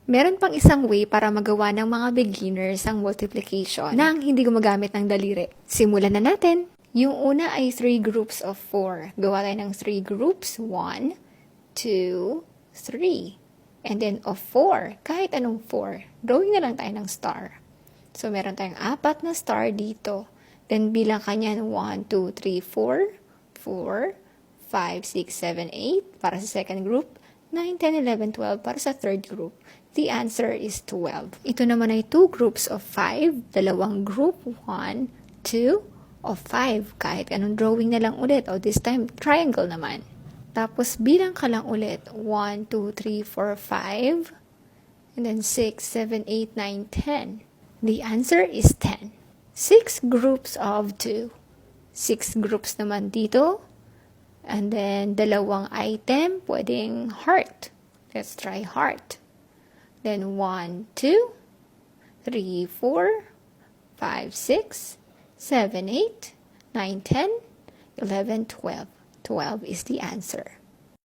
Meron pang isang way para magawa ng mga beginners ang multiplication nang hindi gumagamit ng daliri. Simulan na natin! Yung una ay 3 groups of 4. Gawa tayo ng 3 groups. 1, 2, 3. And then of 4, kahit anong 4. Drawing na lang tayo ng star. So meron tayong 4 na star dito. Then bilang kanyan 1, 2, 3, 4. 4, 5, 6, 7, 8 para sa second group. 9, 10, 11, 12 para sa third group. The answer is 12. Ito naman ay 2 groups of 5. Dalawang group. 1, 2, of 5. Kahit anong drawing na lang ulit. O this time, triangle naman. Tapos bilang ka lang ulit. 1, 2, 3, 4, 5. And then 6, 7, 8, 9, 10. The answer is 10. 6 groups of 2. 6 groups naman dito. And then, dalawang item, pwedeng heart. Let's try heart. Then, 1, 2, 3, 4, 5, 6, 7, 8, 9, 10, 11, 12. 12 is the answer.